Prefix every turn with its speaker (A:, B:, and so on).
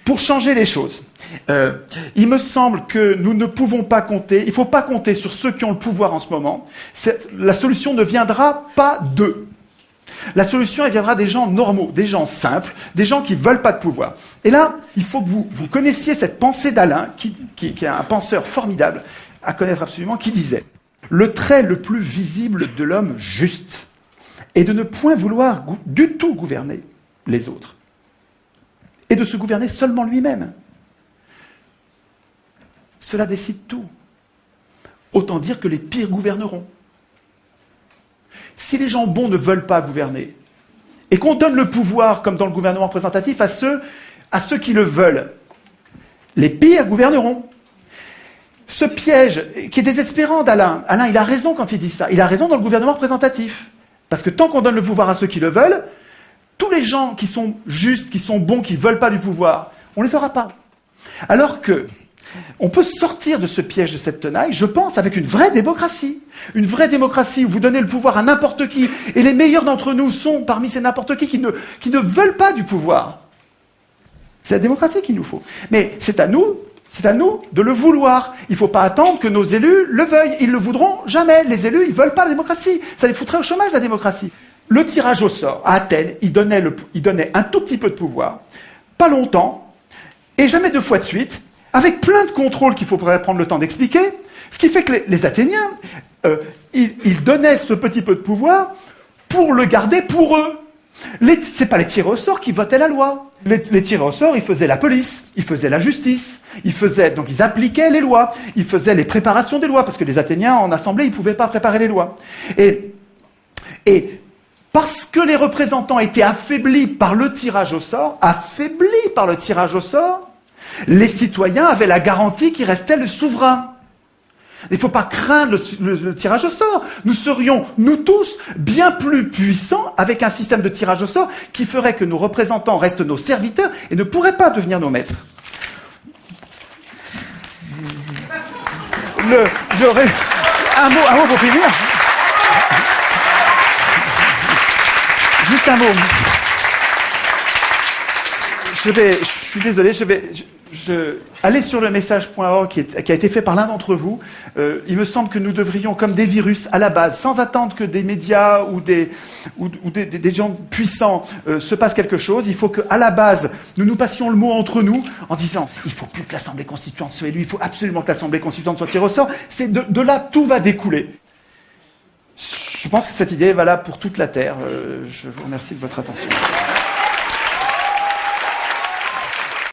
A: Pour changer les choses, il me semble que nous ne pouvons pas compter, il ne faut pas compter sur ceux qui ont le pouvoir en ce moment. La solution ne viendra pas d'eux. La solution, elle viendra des gens normaux, des gens simples, des gens qui ne veulent pas de pouvoir. Et là, il faut que vous connaissiez cette pensée d'Alain, qui est un penseur formidable, à connaître absolument, qui disait « Le trait le plus visible de l'homme juste est de ne point vouloir du tout gouverner les autres, et de se gouverner seulement lui-même. Cela décide tout. Autant dire que les pires gouverneront. Si les gens bons ne veulent pas gouverner, et qu'on donne le pouvoir, comme dans le gouvernement représentatif, à ceux qui le veulent, les pires gouverneront. Ce piège qui est désespérant d'Alain, Alain, il a raison quand il dit ça, il a raison dans le gouvernement représentatif. Parce que tant qu'on donne le pouvoir à ceux qui le veulent, tous les gens qui sont justes, qui sont bons, qui ne veulent pas du pouvoir, on ne les aura pas. Alors que on peut sortir de ce piège de cette tenaille, je pense, avec une vraie démocratie. Une vraie démocratie où vous donnez le pouvoir à n'importe qui, et les meilleurs d'entre nous sont parmi ces n'importe qui ne veulent pas du pouvoir. C'est la démocratie qu'il nous faut. Mais c'est à nous de le vouloir. Il ne faut pas attendre que nos élus le veuillent. Ils ne le voudront jamais. Les élus, ils ne veulent pas la démocratie. Ça les foutrait au chômage, la démocratie. Le tirage au sort, à Athènes, il donnait un tout petit peu de pouvoir, pas longtemps, et jamais 2 fois de suite, avec plein de contrôles qu'il faudrait prendre le temps d'expliquer, ce qui fait que les Athéniens, ils donnaient ce petit peu de pouvoir pour le garder pour eux. C'est pas les tirés au sort qui votaient la loi. Les tirés au sort, ils faisaient la police, ils faisaient la justice, donc ils appliquaient les lois, ils faisaient les préparations des lois, parce que les Athéniens, en assemblée, ils ne pouvaient pas préparer les lois. Et parce que les représentants étaient affaiblis par le tirage au sort, les citoyens avaient la garantie qu'il restait le souverain. Il ne faut pas craindre le tirage au sort. Nous serions, nous tous, bien plus puissants avec un système de tirage au sort qui ferait que nos représentants restent nos serviteurs et ne pourraient pas devenir nos maîtres. Un mot pour finir. Juste un mot. Je suis désolé, allez sur le message.org qui a été fait par l'un d'entre vous. Il me semble que nous devrions, comme des virus, à la base, sans attendre que des médias ou des gens puissants se passent quelque chose, il faut qu'à la base, nous passions le mot entre nous en disant « il ne faut plus que l'Assemblée constituante soit élue, il faut absolument que l'Assemblée constituante soit tirée au sort ». De là, tout va découler. Je pense que cette idée est valable pour toute la Terre. Je vous remercie de votre attention.